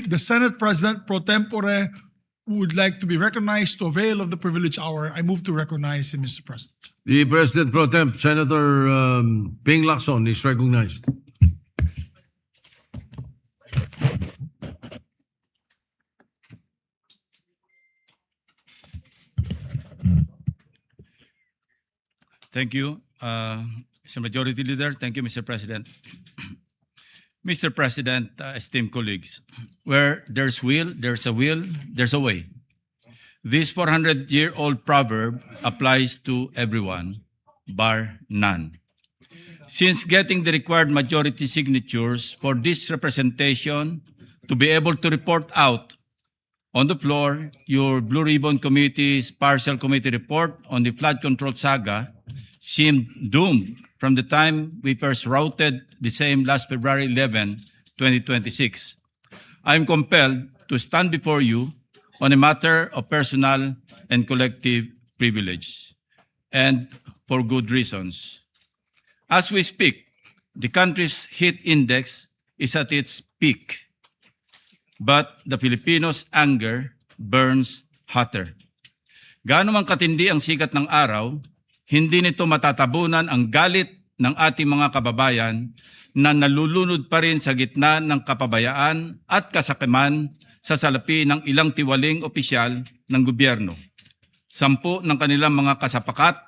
The Senate President pro tempore would like to be recognized to avail of the privilege hour. I move to recognize him, Mr. President. The President Pro Temp, Senator Ping Lacson, is recognized. Thank you, Mr. Majority Leader. Thank you, Mr. President. Mr. President, esteemed colleagues, where there's will, there's a way. This 400-year-old proverb applies to everyone, bar none. Since getting the required majority signatures for this representation to be able to report out on the floor your Blue Ribbon Committee's partial committee report on the flood control saga seemed doomed from the time we first routed the same last February 11, 2026. I am compelled to stand before you on a matter of personal and collective privilege, and for good reasons. As we speak, the country's heat index is at its peak, but the Filipinos' anger burns hotter. Gaano man katindi ang sikat ng araw, hindi nito matatabunan ang galit ng ating mga kababayan na nalulunod pa rin sa gitna ng kapabayaan at kasakiman sa salapi ng ilang tiwaling opisyal ng gobyerno. 10 ng kanilang mga kasapakat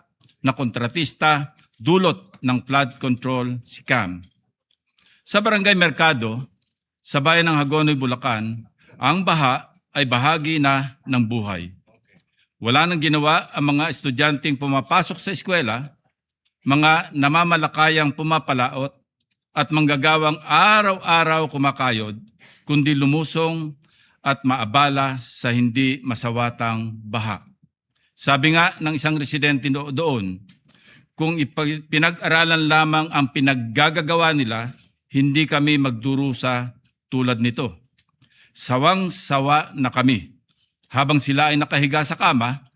na kontratista dulot ng flood control scam. Sa Barangay Mercado, sa bayan ng Hagonoy, Bulacan, ang baha ay bahagi na ng buhay. Wala nang ginawa ang mga estudyanteng pumapasok sa eskwela, mga namamalakayang pumapalaot at manggagawang araw-araw kumakayod, kundi lumusong at maabala sa hindi masawatang baha. Sabi nga ng isang residente doon, kung pinag-aralan lamang ang pinaggagawa nila, hindi kami magdurusa tulad nito. Sawang-sawa na kami. Habang sila ay nakahiga sa kama,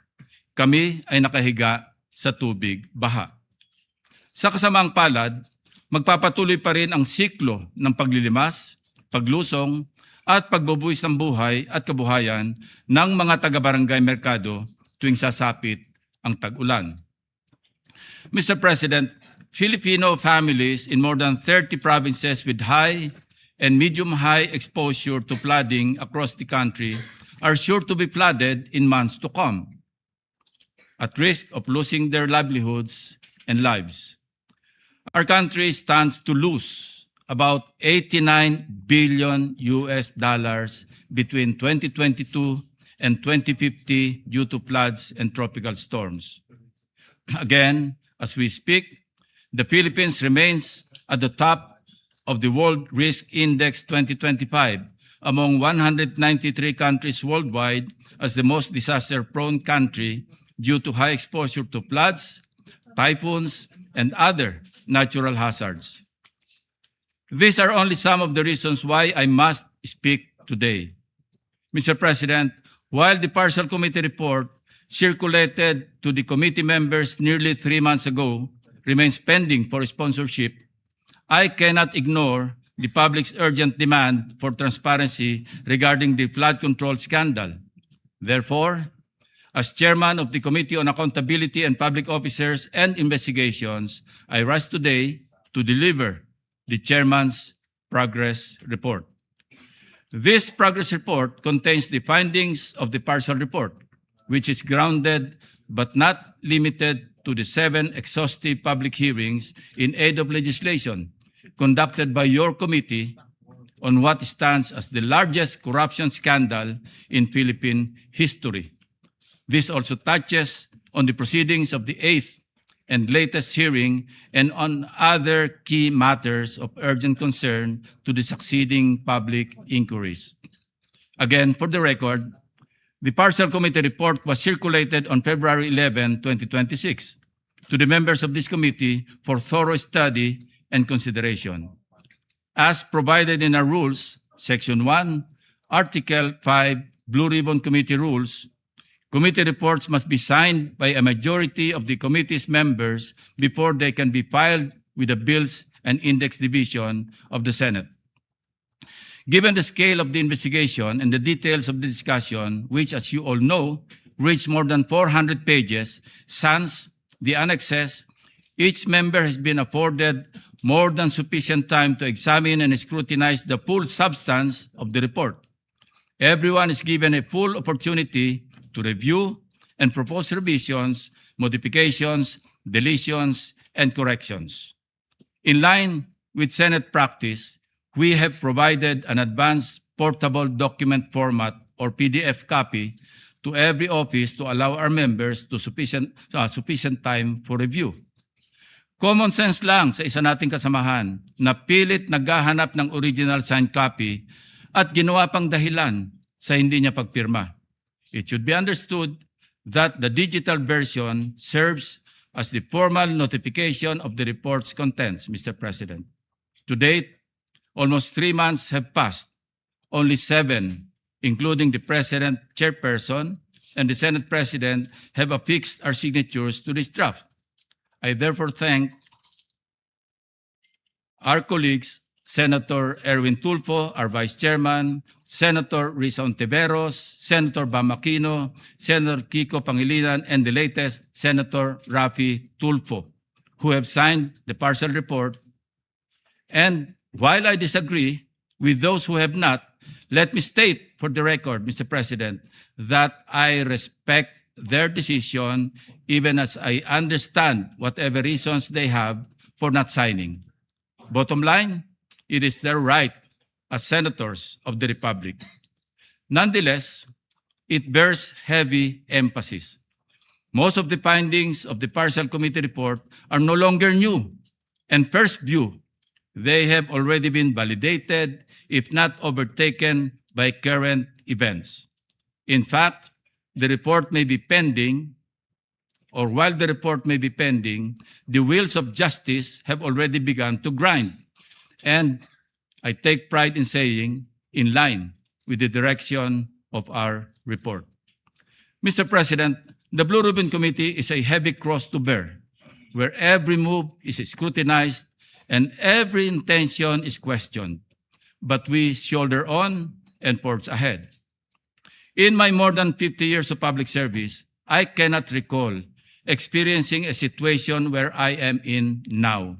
kami ay nakahiga sa tubig baha. Sa kasamaang palad, magpapatuloy pa rin ang siklo ng paglilimas, paglusong, at pagbubuwis ng buhay at kabuhayan ng mga taga-Barangay Mercado tuwing sasapit ang tag-ulan. Mr. President, Filipino families in more than 30 provinces with high and medium-high exposure to flooding across the country are sure to be flooded in months to come, at risk of losing their livelihoods and lives. Our country stands to lose about $89 billion between 2022 and 2050 due to floods and tropical storms. Again, as we speak, the Philippines remains at the top of the World Risk Index 2025 among 193 countries worldwide as the most disaster-prone country due to high exposure to floods, typhoons, and other natural hazards. These are only some of the reasons why I must speak today. Mr. President, while the partial committee report circulated to the committee members nearly 3 months ago remains pending for sponsorship, I cannot ignore the public's urgent demand for transparency regarding the flood control scandal. Therefore, as chairman of the Committee on Accountability and Public Officers and Investigations, I rise today to deliver the chairman's progress report. This progress report contains the findings of the partial report, which is grounded but not limited to the 7 exhaustive public hearings in aid of legislation conducted by your committee on what stands as the largest corruption scandal in Philippine history. This also touches on the proceedings of the 8th and latest hearing and on other key matters of urgent concern to the succeeding public inquiries. Again, for the record, the partial committee report was circulated on February 11, 2026 to the members of this committee for thorough study and consideration. As provided in our rules, Section 1, Article 5, Blue Ribbon Committee Rules, committee reports must be signed by a majority of the committee's members before they can be filed with the Bills and Index Division of the Senate. Given the scale of the investigation and the details of the discussion, which, as you all know, reached more than 400 pages, sans the annexes, each member has been afforded more than sufficient time to examine and scrutinize the full substance of the report. Everyone is given a full opportunity to review and propose revisions, modifications, deletions, and corrections. In line with Senate practice, we have provided an advanced portable document format or PDF copy to every office to allow our members to sufficient time for review. Common sense lang sa isa nating kasamahan na pilit naghahanap ng original signed copy at ginawa pang dahilan sa hindi niya pagpirma. It should be understood that the digital version serves as the formal notification of the report's contents, Mr. President. To date, almost 3 months have passed. Only 7, including the President, Chairperson, and the Senate President, have affixed our signatures to this draft. I therefore thank our colleagues, Senator Erwin Tulfo, our Vice Chairman, Senator Risa Ontiveros, Senator Bam Aquino, Senator Kiko Pangilinan, and the latest, Senator Rafi Tulfo, who have signed the partial report. And while I disagree with those who have not, let me state for the record, Mr. President, that I respect their decision even as I understand whatever reasons they have for not signing. Bottom line, it is their right as senators of the Republic. Nonetheless, it bears heavy emphasis. Most of the findings of the partial committee report are no longer new, and first view, they have already been validated, if not overtaken, by current events. In fact, the report may be pending, or while the report may be pending, the wheels of justice have already begun to grind. And I take pride in saying, in line with the direction of our report. Mr. President, the Blue Ribbon Committee is a heavy cross to bear, where every move is scrutinized and every intention is questioned. But we shoulder on and forge ahead. In my more than 50 years of public service, I cannot recall experiencing a situation where I am in now,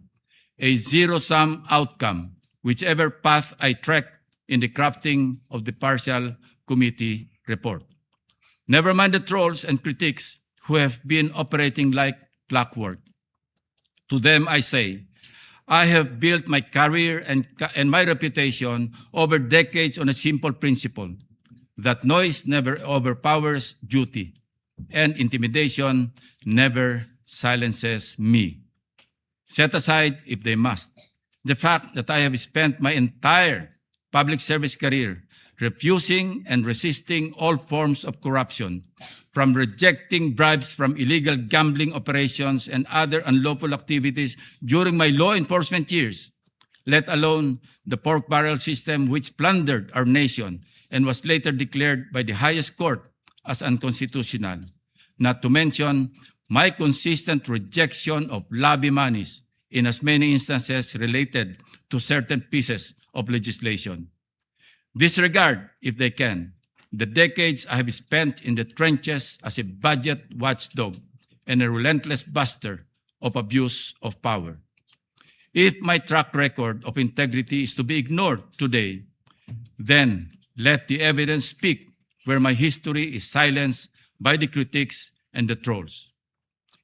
a zero-sum outcome, whichever path I trek in the crafting of the partial committee report. Never mind the trolls and critics who have been operating like clockwork. To them I say, I have built my career and my reputation over decades on a simple principle, that noise never overpowers duty, and intimidation never silences me. Set aside, if they must, the fact that I have spent my entire public service career refusing and resisting all forms of corruption, from rejecting bribes from illegal gambling operations and other unlawful activities during my law enforcement years, let alone the pork barrel system which plundered our nation and was later declared by the highest court as unconstitutional, not to mention my consistent rejection of lobby monies in as many instances related to certain pieces of legislation. Disregard, if they can, the decades I have spent in the trenches as a budget watchdog and a relentless buster of abuse of power. If my track record of integrity is to be ignored today, then let the evidence speak where my history is silenced by the critics and the trolls.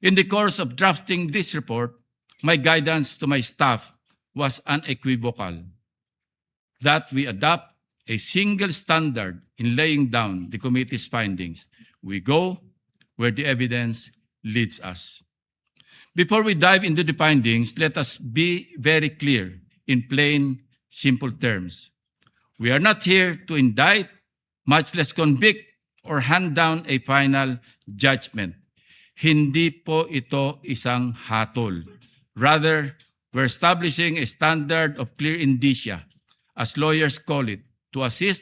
In the course of drafting this report, my guidance to my staff was unequivocal, that we adopt a single standard in laying down the committee's findings. We go where the evidence leads us. Before we dive into the findings, let us be very clear in plain, simple terms. We are not here to indict, much less convict, or hand down a final judgment. Hindi po ito isang hatol. Rather, we're establishing a standard of clear indicia, as lawyers call it, to assist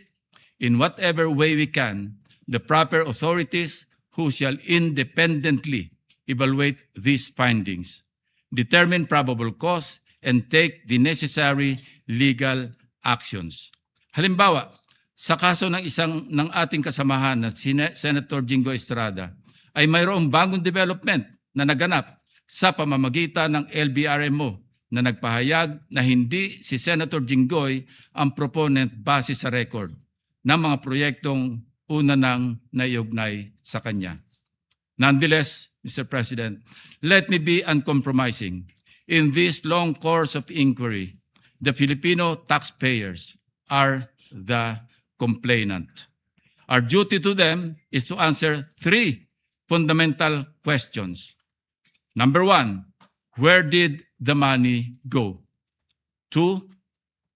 in whatever way we can the proper authorities who shall independently evaluate these findings, determine probable cause, and take the necessary legal actions. Halimbawa, sa kaso ng ating kasamahan na Senator Jingo Estrada, ay mayroong bagong development na naganap sa pamamagitan ng LBRMO na nagpahayag na hindi si Senator Jinggoy ang proponent base sa record ng mga proyektong una nang naiugnay sa kanya. Nonetheless, Mr. President, let me be uncompromising. In this long course of inquiry, the Filipino taxpayers are the complainant. Our duty to them is to answer three fundamental questions. Number one, where did the money go? Two,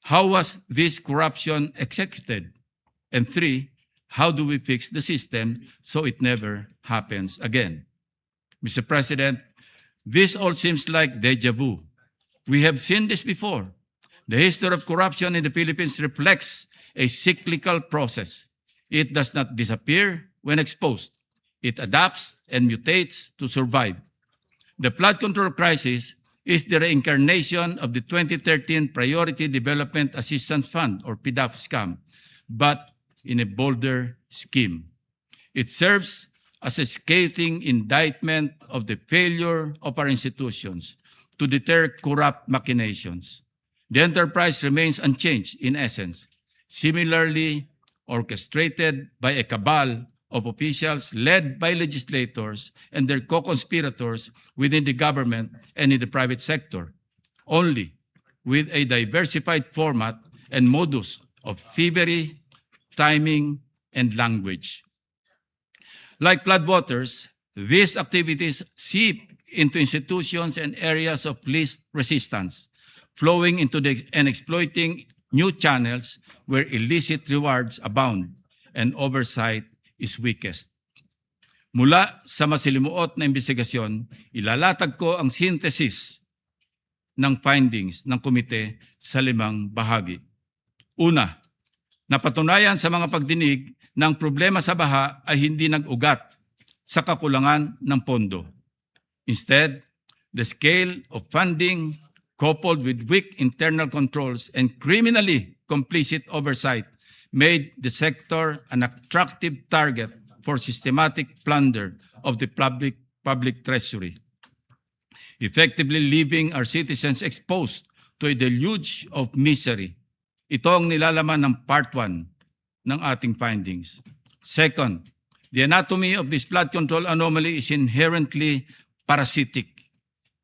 how was this corruption executed? And three, how do we fix the system so it never happens again? Mr. President, this all seems like deja vu. We have seen this before. The history of corruption in the Philippines reflects a cyclical process. It does not disappear when exposed. It adapts and mutates to survive. The flood control crisis is the reincarnation of the 2013 Priority Development Assistance Fund, or PDAF scam, but in a bolder scheme. It serves as a scathing indictment of the failure of our institutions to deter corrupt machinations. The enterprise remains unchanged in essence, similarly orchestrated by a cabal of officials led by legislators and their co-conspirators within the government and in the private sector, only with a diversified format and modus of thievery, timing, and language. Like floodwaters, these activities seep into institutions and areas of least resistance, flowing into and exploiting new channels where illicit rewards abound and oversight is weakest. Mula sa masilimuot na investigasyon, ilalatag ko ang synthesis ng findings ng komite sa 5 bahagi. Una, napatunayan sa mga pagdinig na ang problema sa baha ay hindi nag-ugat sa kakulangan ng pondo. Instead, the scale of funding coupled with weak internal controls and criminally complicit oversight made the sector an attractive target for systematic plunder of the public treasury, effectively leaving our citizens exposed to a deluge of misery. Ito ang nilalaman ng Part 1 ng ating findings. Second, the anatomy of this flood control anomaly is inherently parasitic,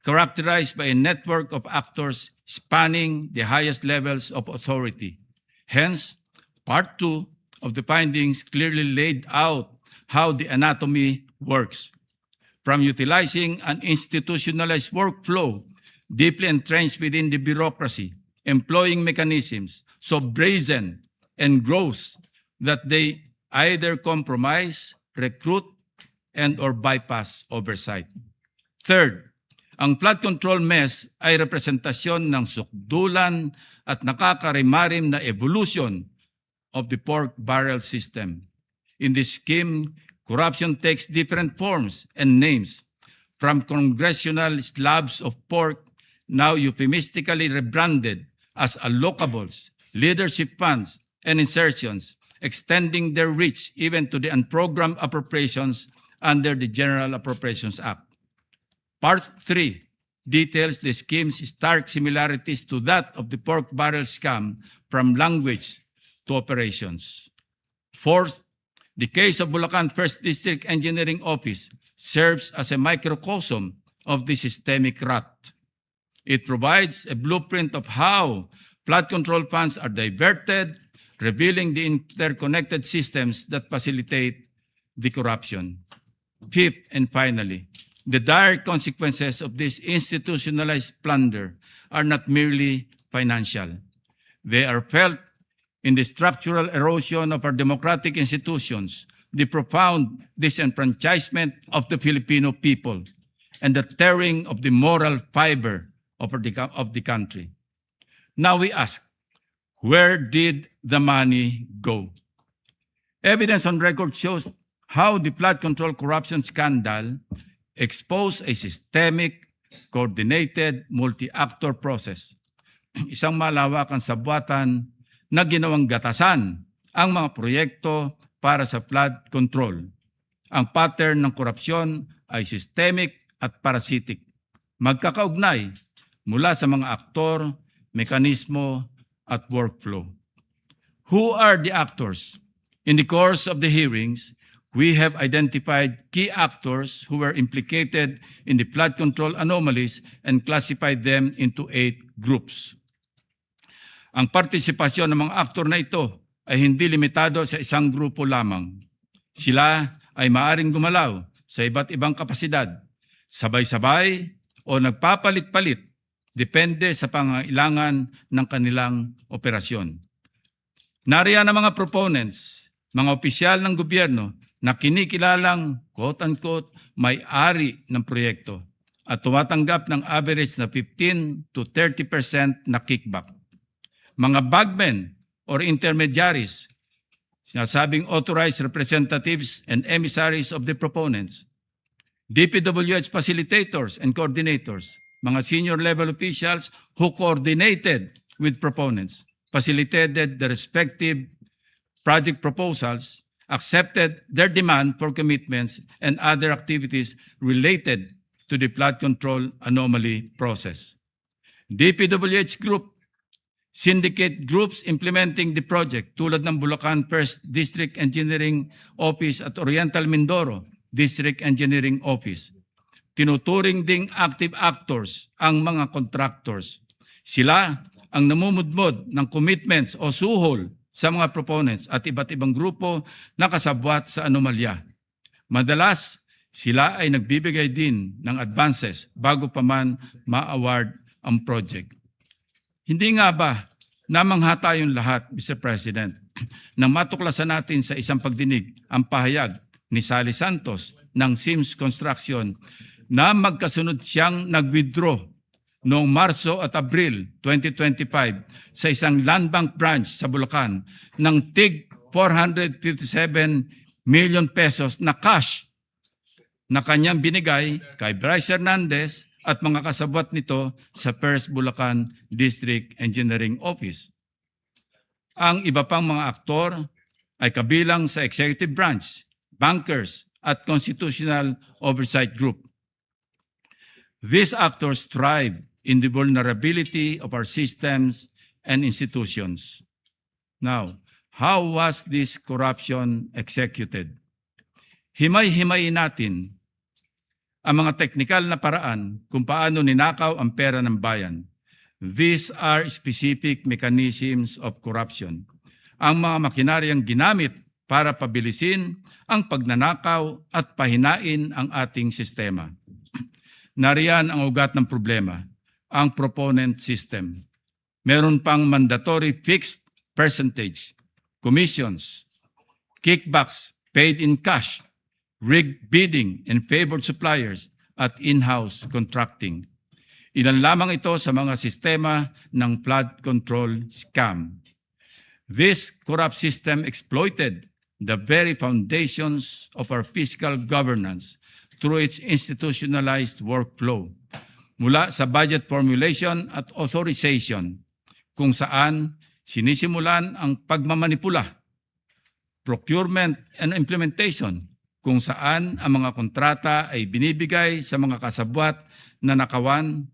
characterized by a network of actors spanning the highest levels of authority. Hence, Part 2 of the findings clearly laid out how the anatomy works. From utilizing an institutionalized workflow deeply entrenched within the bureaucracy, employing mechanisms so brazen and gross that they either compromise, recruit, and or bypass oversight. Third, ang flood control mess ay representasyon ng sukdulan at nakakarimarim na evolution of the pork barrel system. In this scheme, corruption takes different forms and names, from congressional slabs of pork, now euphemistically rebranded as allocables, leadership funds, and insertions, extending their reach even to the unprogrammed appropriations under the General Appropriations Act. Part 3 details the scheme's stark similarities to that of the pork barrel scam from language to operations. Fourth, the case of Bulacan First District Engineering Office serves as a microcosm of the systemic rot. It provides a blueprint of how flood control funds are diverted, revealing the interconnected systems that facilitate the corruption. Fifth and finally, the dire consequences of this institutionalized plunder are not merely financial. They are felt in the structural erosion of our democratic institutions, the profound disenfranchisement of the Filipino people, and the tearing of the moral fiber of the country. Now we ask, where did the money go? Evidence on record shows how the flood control corruption scandal exposed a systemic, coordinated, multi-actor process. Isang malawakang sabwatan na ginawang gatasan ang mga proyekto para sa flood control. Ang pattern ng korupsyon ay systemic at parasitic, magkakaugnay mula sa mga aktor, mekanismo at workflow. Who are the actors? In the course of the hearings, we have identified key actors who were implicated in the flood control anomalies and classified them into 8 groups. Ang partisipasyon ng mga aktor na ito ay hindi limitado sa isang grupo lamang. Sila ay maaring gumalaw sa iba't ibang kapasidad, sabay-sabay o nagpapalit-palit, depende sa pangailangan ng kanilang operasyon. Nariyan ang mga proponents, mga opisyal ng gobyerno na kinikilalang quote-unquote may-ari ng proyekto at tumatanggap ng average na 15 to 30% na kickback. Mga bagmen or intermediaries, sinasabing authorized representatives and emissaries of the proponents, DPWH facilitators and coordinators, mga senior level officials who coordinated with proponents, facilitated the respective project proposals, accepted their demand for commitments and other activities related to the flood control anomaly process. DPWH Group, syndicate groups implementing the project tulad ng Bulacan 1st District Engineering Office at Oriental Mindoro District Engineering Office. Tinuturing ding active actors ang mga contractors. Sila ang namumudmod ng commitments o suhol sa mga proponents at iba't ibang grupo na kasabwat sa anomalya. Madalas, sila ay nagbibigay din ng advances bago pa man ma-award ang project. Hindi nga ba namangha tayong lahat, Mr. President, nang matuklasan natin sa isang pagdinig ang pahayag ni Sally Santos ng Sims Construction na magkasunod siyang nag-withdraw noong Marso at Abril 2025 sa isang land bank branch sa Bulacan ng tig 457 million pesos na cash na kanyang binigay kay Bryce Hernandez at mga kasabwat nito sa First Bulacan District Engineering Office. Ang iba pang mga aktor ay kabilang sa executive branch, bankers at constitutional oversight group. These actors thrive in the vulnerability of our systems and institutions. Now, how was this corruption executed? Himay-himayin natin ang mga teknikal na paraan kung paano ninakaw ang pera ng bayan. These are specific mechanisms of corruption. Ang mga makinaryang ginamit para pabilisin ang pagnanakaw at pahinain ang ating sistema. Nariyan ang ugat ng problema, ang proponent system. Meron pang mandatory fixed percentage, commissions, kickbacks paid in cash, rigged bidding and favored suppliers at in-house contracting. Ilan lamang ito sa mga sistema ng flood control scam. This corrupt system exploited the very foundations of our fiscal governance through its institutionalized workflow, mula sa budget formulation at authorization, kung saan sinisimulan ang pagmamanipula, procurement and implementation, kung saan ang mga kontrata ay binibigay sa mga kasabwat na nakawan,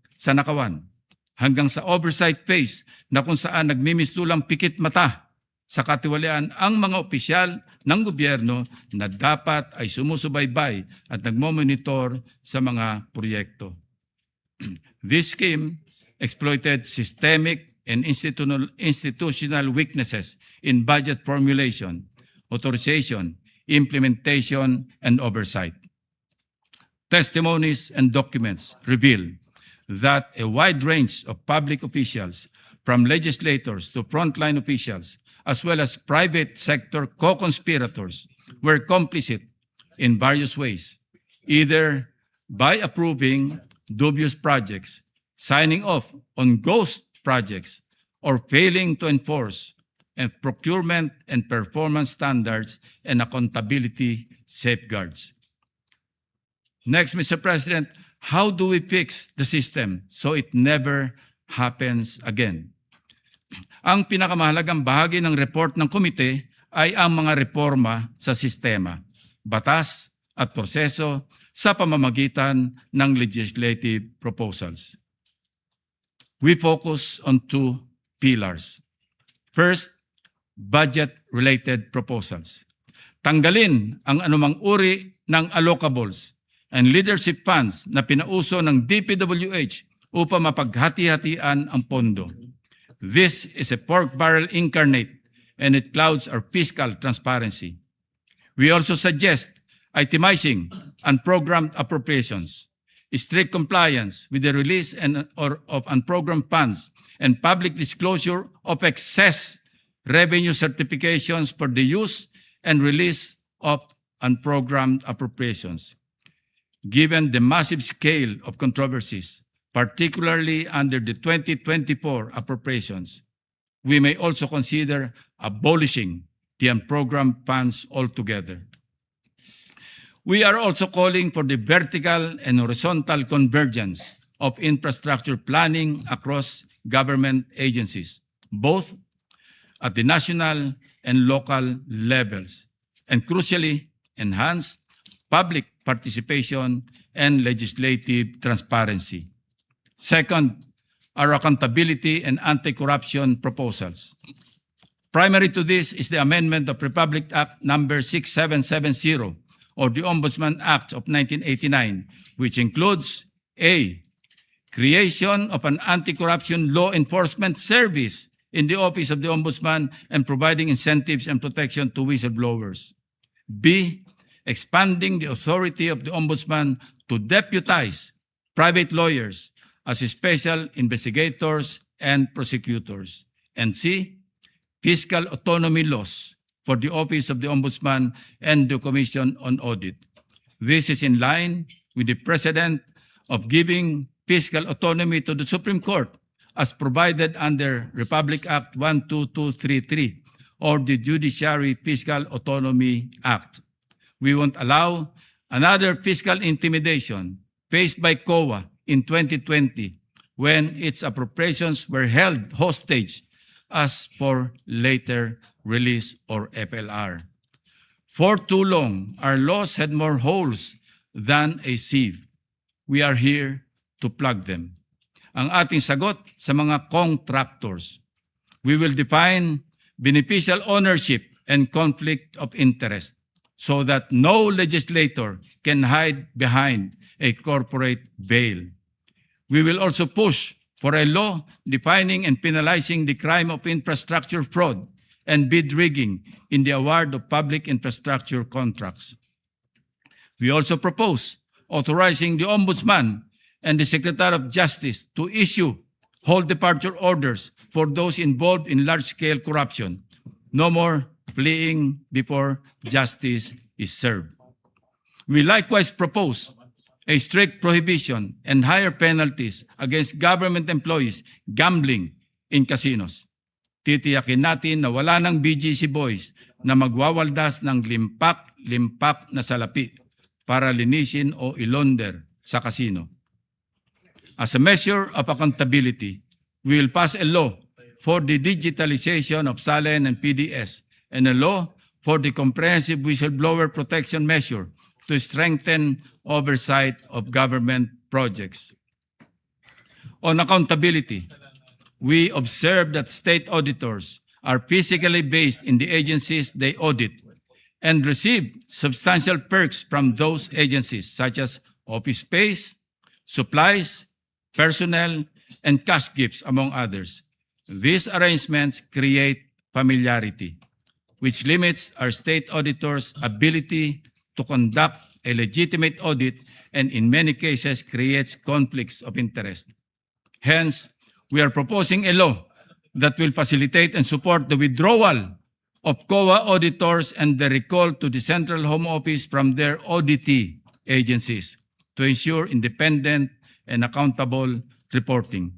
hanggang sa oversight phase na kung saan nagmimistulang pikit mata sa katiwalian ang mga opisyal ng gobyerno na dapat ay sumusubaybay at nagmomonitor sa mga proyekto. This scheme exploited systemic and institutional weaknesses in budget formulation, authorization, implementation, and oversight. Testimonies and documents reveal that a wide range of public officials, from legislators to frontline officials, as well as private sector co-conspirators, were complicit in various ways, either by approving dubious projects, signing off on ghost projects, or failing to enforce procurement and performance standards and accountability safeguards. Next, Mr. President, how do we fix the system so it never happens again? Ang pinakamahalagang bahagi ng report ng komite ay ang mga reforma sa sistema, batas at proseso sa pamamagitan ng legislative proposals. We focus on two pillars. First, budget-related proposals. Tanggalin ang anumang uri ng allocables and leadership funds na pinauso ng DPWH upang mapaghati-hatian ang pondo. This is a pork barrel incarnate and it clouds our fiscal transparency. We also suggest itemizing unprogrammed appropriations, strict compliance with the release of unprogrammed funds, and public disclosure of excess revenue certifications for the use and release of unprogrammed appropriations. Given the massive scale of controversies, particularly under the 2024 appropriations, we may also consider abolishing the unprogrammed funds altogether. We are also calling for the vertical and horizontal convergence of infrastructure planning across government agencies, both at the national and local levels, and crucially, enhance public participation and legislative transparency. Second, our accountability and anti-corruption proposals. Primary to this is the amendment of Republic Act number 6770, or the Ombudsman Act of 1989, which includes A, creation of an anti-corruption law enforcement service in the Office of the Ombudsman and providing incentives and protection to whistleblowers. B, expanding the authority of the Ombudsman to deputize private lawyers as special investigators and prosecutors. And C, fiscal autonomy laws for the Office of the Ombudsman and the Commission on Audit. This is in line with the precedent of giving fiscal autonomy to the Supreme Court as provided under Republic Act 12233 or the Judiciary Fiscal Autonomy Act. We won't allow another fiscal intimidation faced by COA in 2020 when its appropriations were held hostage as for later release or FLR. For too long, our laws had more holes than a sieve. We are here to plug them. Ang ating sagot sa mga contractors. We will define beneficial ownership and conflict of interest so that no legislator can hide behind a corporate veil. We will also push for a law defining and penalizing the crime of infrastructure fraud and bid rigging in the award of public infrastructure contracts. We also propose authorizing the Ombudsman and the Secretary of Justice to issue whole departure orders for those involved in large-scale corruption. No more fleeing before justice is served. We likewise propose a strict prohibition and higher penalties against government employees gambling in casinos. Titiyakin natin na wala ng BGC boys na magwawaldas ng limpak na salapi para linisin o ilonder sa kasino. As a measure of accountability, we will pass a law for the digitalization of SALEN and PDS and a law for the comprehensive whistleblower protection measure to strengthen oversight of government projects. On accountability, we observe that state auditors are physically based in the agencies they audit and receive substantial perks from those agencies such as office space, supplies, personnel, and cash gifts, among others. These arrangements create familiarity, which limits our state auditors' ability to conduct a legitimate audit and in many cases creates conflicts of interest. Hence, we are proposing a law that will facilitate and support the withdrawal of COA auditors and the recall to the Central Home Office from their auditee agencies to ensure independent and accountable reporting.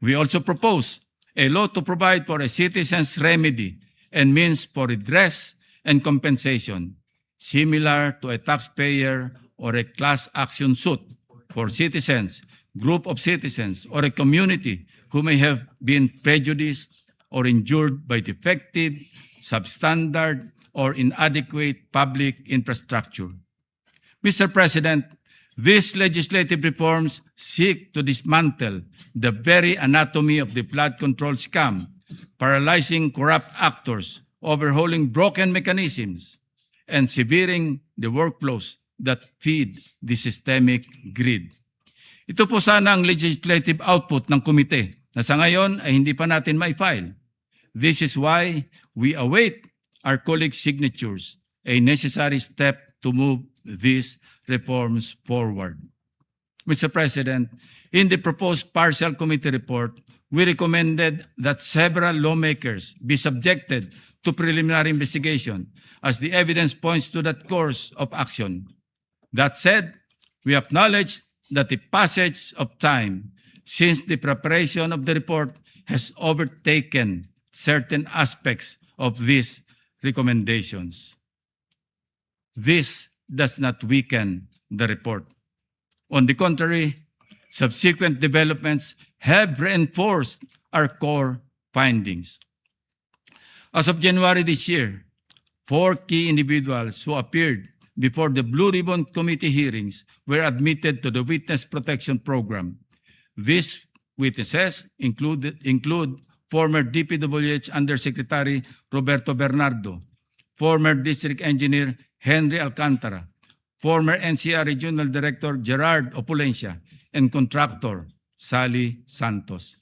We also propose a law to provide for a citizen's remedy and means for redress and compensation, similar to a taxpayer or a class action suit for citizens, group of citizens, or a community who may have been prejudiced, or injured by defective, substandard, or inadequate public infrastructure. Mr. President, these legislative reforms seek to dismantle the very anatomy of the flood control scam, paralyzing corrupt actors, overhauling broken mechanisms, and severing the workflows that feed the systemic grid. Ito po sana ang legislative output ng komite na sa ngayon ay hindi pa natin ma-file. This is why we await our colleagues' signatures, a necessary step to move these reforms forward. Mr. President, in the proposed partial committee report, we recommended that several lawmakers be subjected to preliminary investigation as the evidence points to that course of action. That said, we acknowledge that the passage of time since the preparation of the report has overtaken certain aspects of these recommendations. This does not weaken the report. On the contrary, subsequent developments have reinforced our core findings. As of January this year, 4 key individuals who appeared before the Blue Ribbon Committee hearings were admitted to the Witness Protection Program. These witnesses include former DPWH Undersecretary Roberto Bernardo, former District Engineer Henry Alcantara, former NCR Regional Director Gerard Opulencia, and contractor Sally Santos.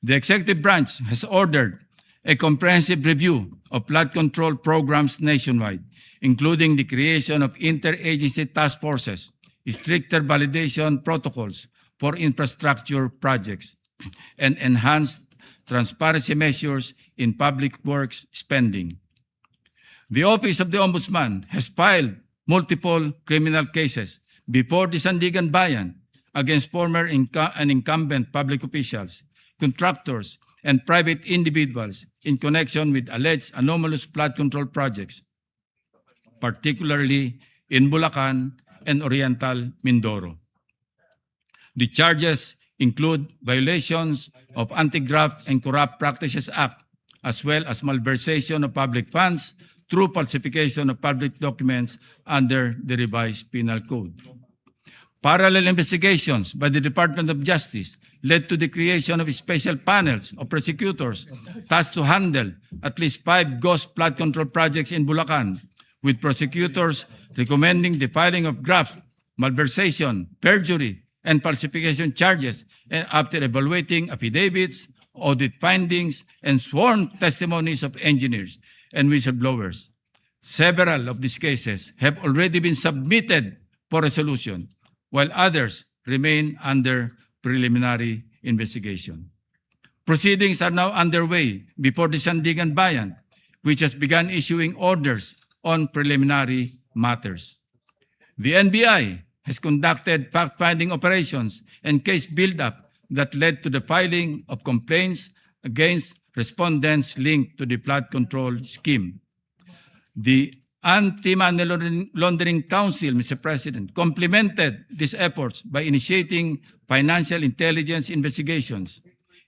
The executive branch has ordered a comprehensive review of flood control programs nationwide, including the creation of interagency task forces, stricter validation protocols for infrastructure projects, and enhanced transparency measures in public works spending. The Office of the Ombudsman has filed multiple criminal cases before the Sandigan Bayan against former and incumbent public officials, contractors, and private individuals in connection with alleged anomalous flood control projects, particularly in Bulacan and Oriental Mindoro. The charges include violations of Anti-Graft and Corrupt Practices Act, as well as malversation of public funds through falsification of public documents under the revised penal code. Parallel investigations by the Department of Justice led to the creation of special panels of prosecutors tasked to handle at least 5 ghost flood control projects in Bulacan, with prosecutors recommending the filing of graft, malversation, perjury, and falsification charges and after evaluating affidavits, audit findings, and sworn testimonies of engineers and whistleblowers. Several of these cases have already been submitted for resolution, while others remain under preliminary investigation. Proceedings are now underway before the Sandigan Bayan, which has begun issuing orders on preliminary matters. The NBI has conducted fact-finding operations and case build-up that led to the filing of complaints against respondents linked to the flood control scheme. The Anti-Money Laundering Council, Mr. President, complemented these efforts by initiating financial intelligence investigations.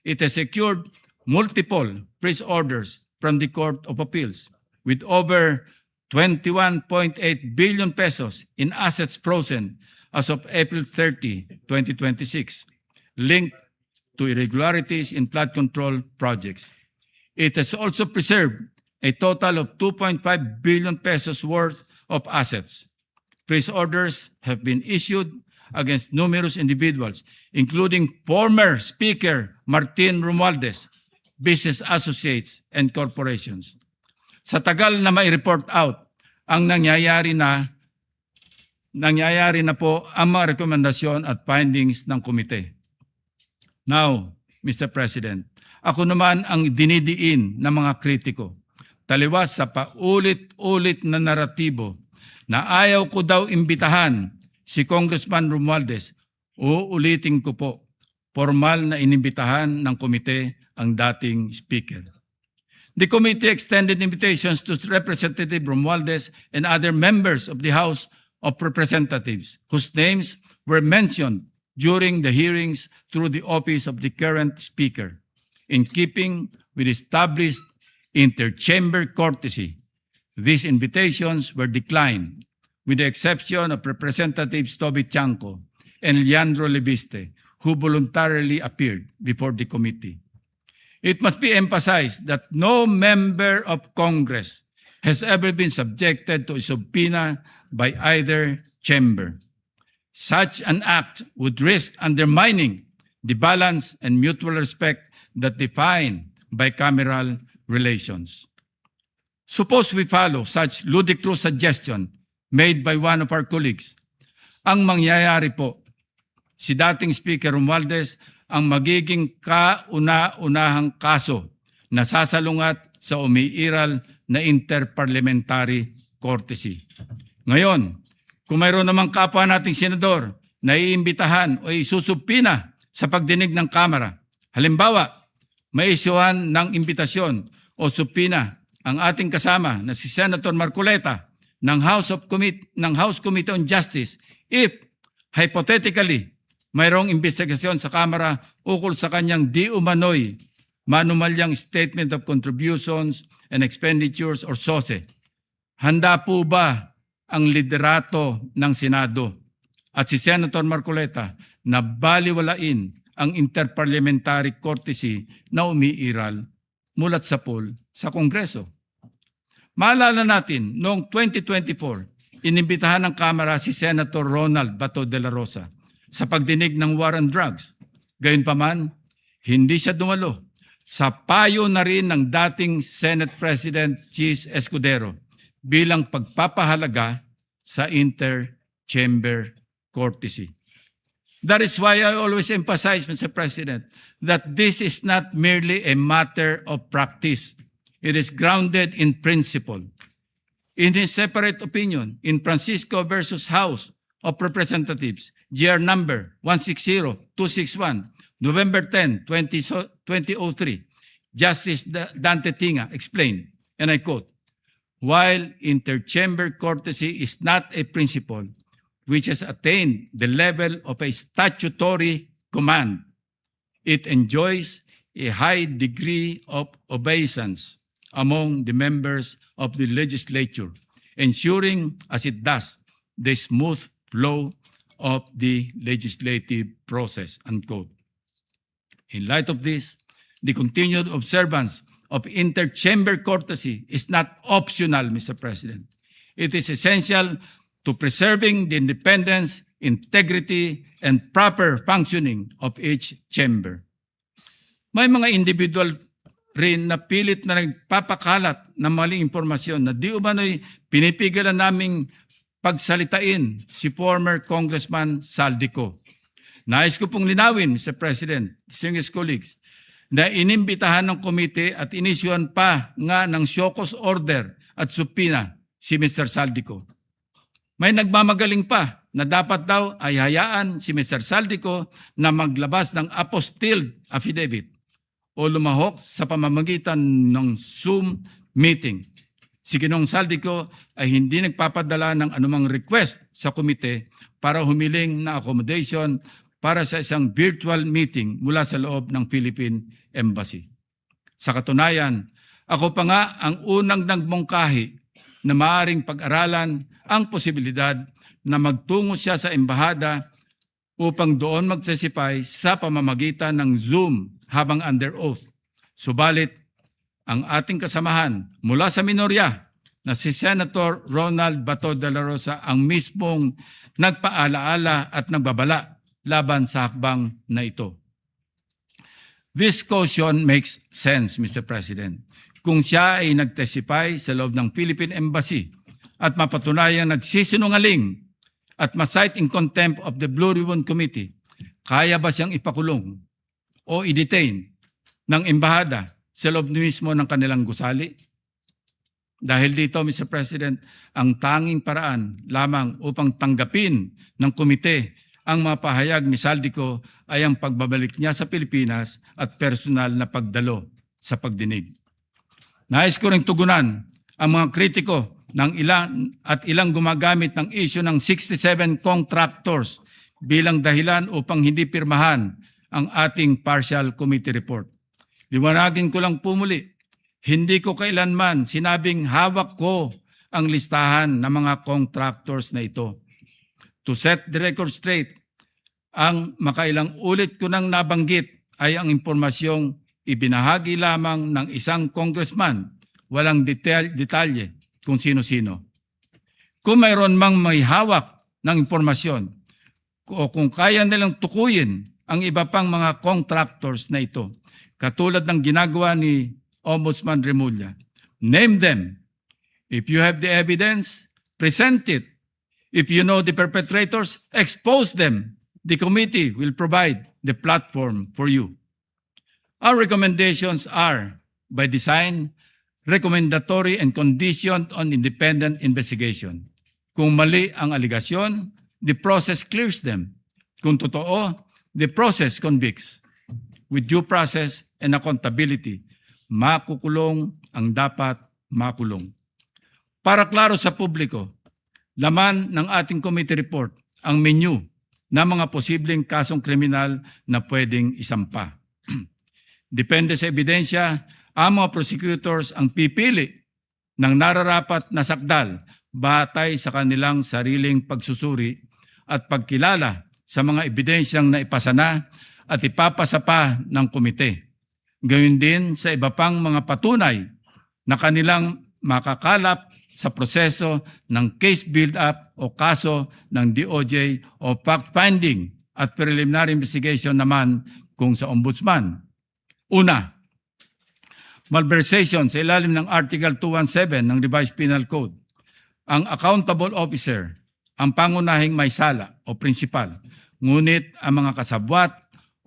It has secured multiple freeze orders from the Court of Appeals, with over 21.8 billion pesos in assets frozen as of April 30, 2026, linked to irregularities in flood control projects. It has also preserved a total of 2.5 billion pesos worth of assets. Freeze orders have been issued against numerous individuals, including former Speaker Martin Romualdez, business associates, and corporations. Sa tagal na mai-report out ang nangyayari na po ang mga rekomendasyon at findings ng komite. Now, Mr. President, ako naman ang dinidiin ng mga kritiko, taliwas sa paulit-ulit na naratibo na ayaw ko daw imbitahan si Congressman Romualdez. Uulitin ko po, formal na inimbitahan ng komite ang dating speaker. The committee extended invitations to Representative Romualdez and other members of the House of Representatives whose names were mentioned during the hearings through the office of the current speaker. in keeping with established inter-chamber courtesy. These invitations were declined, with the exception of Representatives Toby Chanco and Leandro Lebiste, who voluntarily appeared before the committee. It must be emphasized that no member of Congress has ever been subjected to a subpoena by either chamber. Such an act would risk undermining the balance and mutual respect that define bicameral relations. Suppose we follow such ludicrous suggestion made by one of our colleagues. Ang mangyayari po, si dating Speaker Romualdez ang magiging kauna-unahang kaso na sasalungat sa umiiral na interparliamentary courtesy. Ngayon, kung mayroon namang kapwa nating senador na iimbitahan o isusubpina sa pagdinig ng Kamara, halimbawa, may isyuhan ng imbitasyon o subpina ang ating kasama na si Senator Marcoleta ng House Committee on Justice if, hypothetically, mayroong investigasyon sa Kamara ukol sa kanyang di umano'y manumalyang Statement of Contributions and Expenditures or SOSE. Handa po ba ang liderato ng Senado at si Senator Marcoleta na baliwalain ang interparliamentary courtesy na umiiral mulat sa pool sa Kongreso? Maalala natin, noong 2024, inimbitahan ng Kamara si Senator Ronald Bato de la Rosa sa pagdinig ng war on drugs. Gayunpaman, hindi siya dumalo sa payo na rin ng dating Senate President Chis Escudero bilang pagpapahalaga sa inter-chamber courtesy. That is why I always emphasize, Mr. President, that this is not merely a matter of practice. It is grounded in principle. In his separate opinion, in Francisco versus House of Representatives, GR number 160261, November 10, 2003, Justice Dante Tinga explained, and I quote, "While interchamber courtesy is not a principle which has attained the level of a statutory command, it enjoys a high degree of obeisance among the members of the legislature, ensuring, as it does, the smooth flow of the legislative process," unquote. In light of this, the continued observance of interchamber courtesy is not optional, Mr. President. It is essential to preserving the independence, integrity, and proper functioning of each chamber. May mga individual rin na pilit na nagpapakalat ng maling impormasyon na di umano'y pinipigilan naming pagsalitain si former Congressman Saldico. Nais ko pong linawin, Mr. President, distinguished colleagues, na inimbitahan ng komite at inisyuhan pa nga ng show cause order at subpoena si Mr. Saldico. May nagmamagaling pa na dapat daw ay hayaan si Mr. Saldico na maglabas ng apostilled affidavit o lumahok sa pamamagitan ng Zoom meeting. Si Ginoong Saldico ay hindi nagpapadala ng anumang request sa komite para humiling na accommodation para sa isang virtual meeting mula sa loob ng Philippine Embassy. Sa katunayan, ako pa nga ang unang nagmungkahi na maaaring pag-aralan ang posibilidad na magtungo siya sa embahada upang doon magtestify sa pamamagitan ng Zoom habang under oath. Subalit, ang ating kasamahan mula sa minorya na si Senator Ronald Bato de la Rosa ang mismong nagpaalaala at nagbabala laban sa hakbang na ito. This caution makes sense, Mr. President. Kung siya ay nagtestify sa loob ng Philippine Embassy at mapatunayang nagsisinungaling at ma-cite in contempt of the Blue Ribbon Committee, kaya ba siyang ipakulong o i-detain ng embahada sa loob mismo ng kanilang gusali? Dahil dito, Mr. President, ang tanging paraan lamang upang tanggapin ng komite ang mga pahayag ni Saldico ay ang pagbabalik niya sa Pilipinas at personal na pagdalo sa pagdinig. Nais ko ring tugunan ang mga kritiko ng ilang gumagamit ng issue ng 67 contractors bilang dahilan upang hindi pirmahan ang ating partial committee report. Liwanagin ko lang po muli, hindi ko kailanman sinabing hawak ko ang listahan ng mga contractors na ito. To set the record straight, ang makailang ulit ko nang nabanggit ay ang impormasyong ibinahagi lamang ng isang congressman, walang detalye kung sino-sino. Kung mayroon mang may hawak ng impormasyon o kung kaya nilang tukuyin ang iba pang mga contractors na ito, katulad ng ginagawa ni Ombudsman Remulla, name them. If you have the evidence, present it. If you know the perpetrators, expose them. The committee will provide the platform for you. Our recommendations are, by design, recommendatory and conditioned on independent investigation. Kung mali ang aligasyon, the process clears them. Kung totoo, the process convicts. With due process and accountability, makukulong ang dapat makulong. Para klaro sa publiko, laman ng ating committee report ang menu ng mga posibleng kasong kriminal na pwedeng isampa. Depende sa ebidensya, ang mga prosecutors ang pipili ng nararapat na sakdal batay sa kanilang sariling pagsusuri at pagkilala sa mga ebidensyang naipasa na at ipapasa pa ng komite. Gayon din sa iba pang mga patunay na kanilang makakalap sa proseso ng case build-up o kaso ng DOJ o fact-finding at preliminary investigation naman kung sa ombudsman. Una, malversation sa ilalim ng Article 217 ng Revised Penal Code. Ang accountable officer, ang pangunahing may sala o principal, ngunit ang mga kasabwat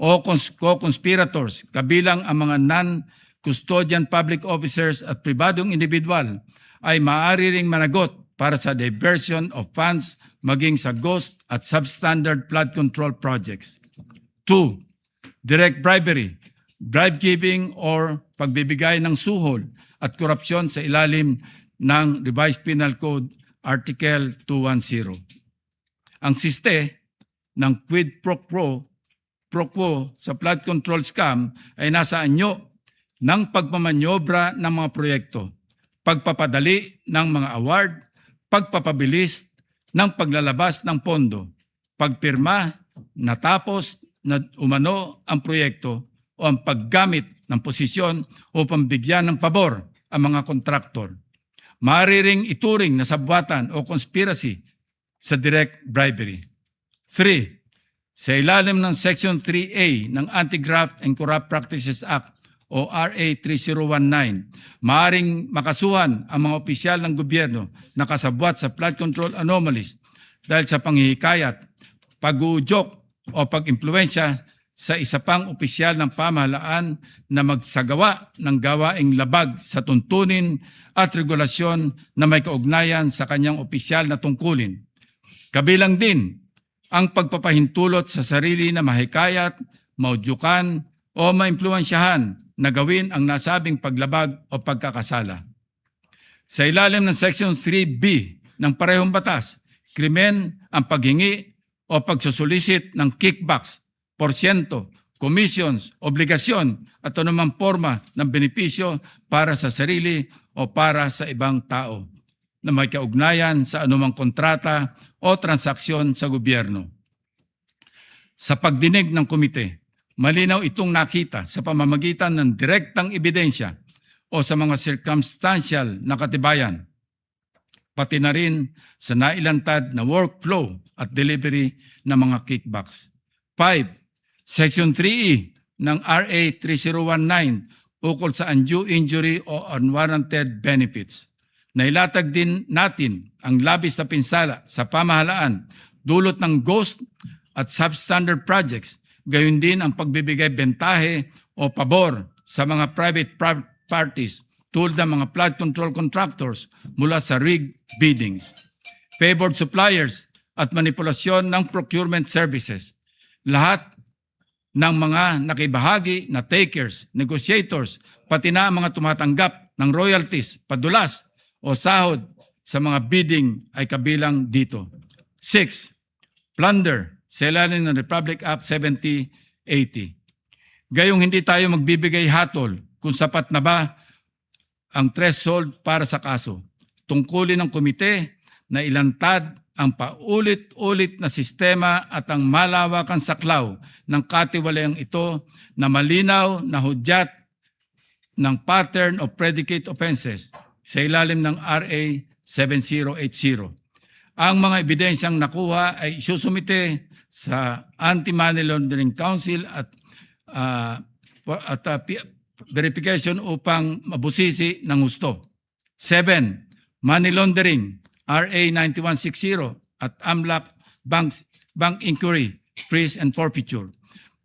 o co-conspirators kabilang ang mga non-custodian public officers at pribadong individual ay maaari ring managot para sa diversion of funds maging sa ghost at substandard flood control projects. 2. Direct bribery, bribe-giving or pagbibigay ng suhol at korupsyon sa ilalim ng Revised Penal Code Article 210. Ang siste ng quid pro quo sa flood control scam ay nasa anyo ng pagmamanyobra ng mga proyekto, pagpapadali ng mga award, pagpapabilis ng paglalabas ng pondo, pagpirma natapos na umano ang proyekto o ang paggamit ng posisyon upang bigyan ng pabor ang mga kontraktor. Maaari ring ituring na sabwatan o conspiracy sa direct bribery. 3. Sa ilalim ng Section 3A ng Anti-Graft and Corrupt Practices Act o RA 3019, maaaring makasuhan ang mga opisyal ng gobyerno na kasabwat sa flood control anomalies dahil sa panghihikayat, pag-uudyok o pag-impluensya sa isa pang opisyal ng pamahalaan na magsagawa ng gawaing labag sa tuntunin at regulasyon na may kaugnayan sa kanyang opisyal na tungkulin. Kabilang din ang pagpapahintulot sa sarili na mahikayat, maudyukan o maimpluwensyahan na gawin ang nasabing paglabag o pagkakasala. Sa ilalim ng Section 3B ng parehong batas, krimen ang paghingi o pagsusulisit ng kickbacks, porsyento, commissions, obligasyon at anumang forma ng benepisyo para sa sarili o para sa ibang tao na may kaugnayan sa anumang kontrata o transaksyon sa gobyerno. Sa pagdinig ng komite, malinaw itong nakita sa pamamagitan ng direktang ebidensya o sa mga circumstantial na katibayan, pati na rin sa nailantad na workflow at delivery ng mga kickbacks. 5. Section 3E ng RA 3019 ukol sa undue injury o unwarranted benefits. Nailatag din natin ang labis na pinsala sa pamahalaan dulot ng ghost at substandard projects, gayon din ang pagbibigay bentahe o pabor sa mga private parties tulad ng mga flood control contractors mula sa rigged biddings, favored suppliers at manipulasyon ng procurement services. Lahat ng mga nakibahagi na takers, negotiators, pati na ang mga tumatanggap ng royalties, padulas o sahod sa mga bidding ay kabilang dito. 6. Plunder sa ilalim ng Republic Act 7080. Gayong hindi tayo magbibigay hatol kung sapat na ba ang threshold para sa kaso. Tungkulin ng komite na ilantad ang paulit-ulit na sistema at ang malawakang saklaw ng katiwalayang ito na malinaw na hudyat ng pattern of predicate offenses sa ilalim ng RA 7080. Ang mga ebidensyang nakuha ay isusumite sa Anti-Money Laundering Council at verification upang mabusisi ng husto. 7. Money Laundering, RA 9160 at AMLAC Bank Inquiry, Freeze and Forfeiture.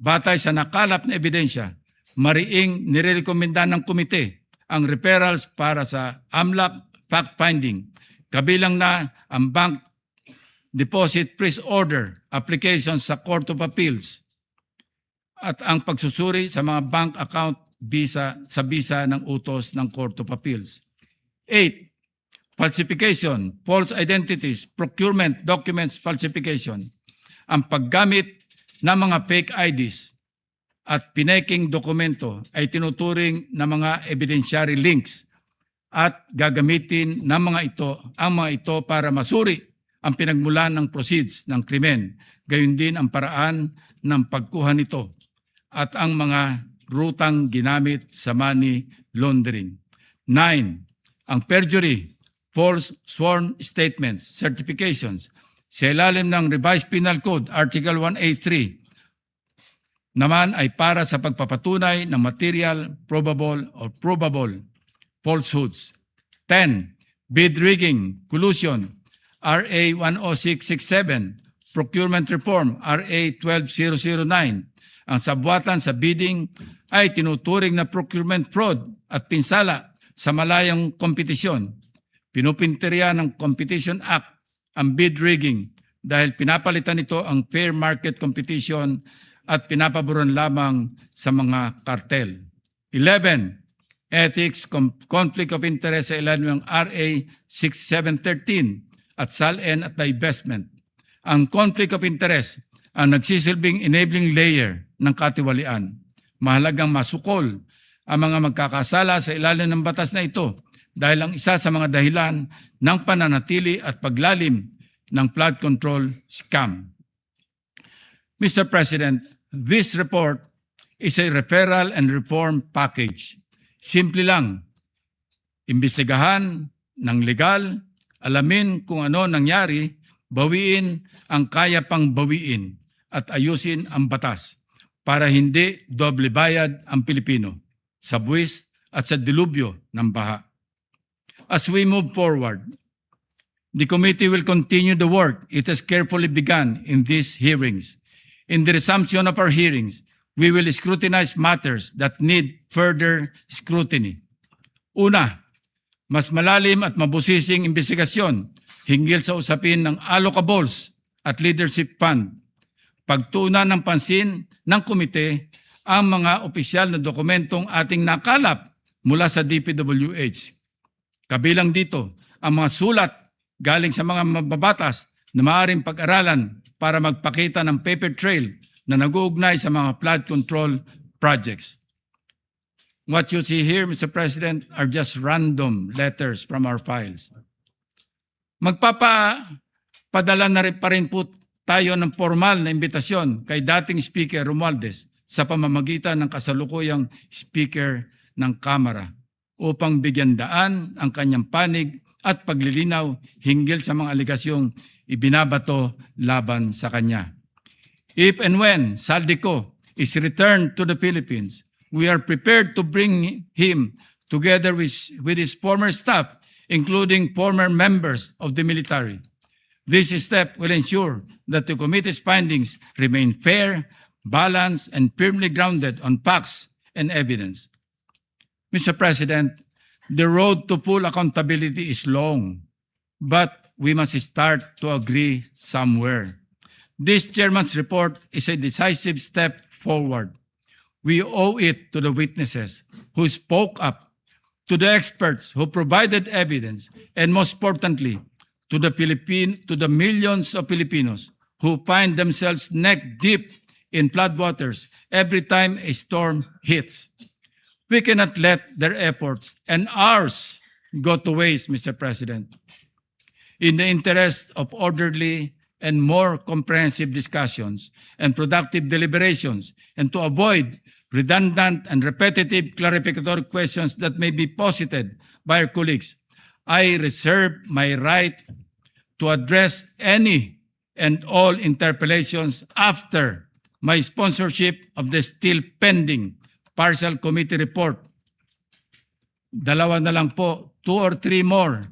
Batay sa nakalap na ebidensya, mariing nirekomenda ng komite ang referrals para sa AMLAC fact-finding, kabilang na ang Bank Deposit Freeze Order application sa Court of Appeals at ang pagsusuri sa mga bank account bisa ng utos ng Court of Appeals. 8. Falsification, false identities, procurement documents falsification, ang paggamit ng mga fake IDs at pineking dokumento ay tinuturing na mga evidentiary links at gagamitin ng ang mga ito para masuri ang pinagmulan ng proceeds ng krimen, gayon din ang paraan ng pagkuha nito at ang mga rutang ginamit sa money laundering. 9. Ang perjury, false sworn statements, certifications, sa ilalim ng Revised Penal Code, Article 183, naman ay para sa pagpapatunay ng material, probable falsehoods. 10. Bid rigging, collusion, RA 10667, procurement reform, RA 12009. Ang sabwatan sa bidding ay tinuturing na procurement fraud at pinsala sa malayang kompetisyon. Pinupinteriya ng Competition Act ang bid rigging dahil pinapalitan nito ang fair market competition at pinapaboran lamang sa mga kartel. 11. Ethics, conflict of interest sa ilalim ng RA 6713 at SALN at divestment. Ang conflict of interest ang nagsisilbing enabling layer ng katiwalian. Mahalagang masukol ang mga magkakasala sa ilalim ng batas na ito dahil ang isa sa mga dahilan ng pananatili at paglalim ng flood control scam. Mr. President, this report is a referral and reform package. Simple lang, imbestigahan ng legal, alamin kung ano nangyari, bawiin ang kaya pang bawiin at ayusin ang batas para hindi doble bayad ang Pilipino sa buwis at sa dilubyo ng baha. As we move forward, the committee will continue the work it has carefully begun in these hearings. In the resumption of our hearings, we will scrutinize matters that need further scrutiny. Una, mas malalim at mabusising investigasyon hinggil sa usapin ng allocables at leadership fund. Pagtuunan ng pansin ng komite ang mga opisyal na dokumentong ating nakalap mula sa DPWH. Kabilang dito ang mga sulat galing sa mga mababatas na maaaring pag-aralan para magpakita ng paper trail na nag-uugnay sa mga flood control projects. What you see here, Mr. President, are just random letters from our files. Magpapadala na rin pa rin po tayo ng formal na imbitasyon kay dating Speaker Romualdez sa pamamagitan ng kasalukuyang Speaker ng Kamara upang bigyan daan ang kanyang panig at paglilinaw hinggil sa mga aligasyong ibinabato laban sa kanya. If and when Saldico is returned to the Philippines, we are prepared to bring him together with his former staff, including former members of the military. This step will ensure that the committee's findings remain fair, balanced, and firmly grounded on facts and evidence. Mr. President, the road to full accountability is long, but we must start to agree somewhere. This chairman's report is a decisive step forward. We owe it to the witnesses who spoke up, to the experts who provided evidence, and most importantly, to the millions of Filipinos who find themselves neck deep in floodwaters every time a storm hits. We cannot let their efforts and ours go to waste, Mr. President. In the interest of orderly and more comprehensive discussions and productive deliberations, and to avoid redundant and repetitive clarificatory questions that may be posited by our colleagues, I reserve my right to address any and all interpellations after my sponsorship of the still pending partial committee report. Dalawa na lang po, 2 or 3 more.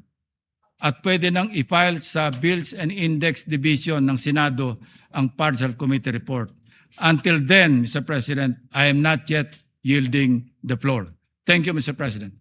At pwede nang i-file sa Bills and Index Division ng Senado ang partial committee report. Until then, Mr. President, I am not yet yielding the floor. Thank you, Mr. President.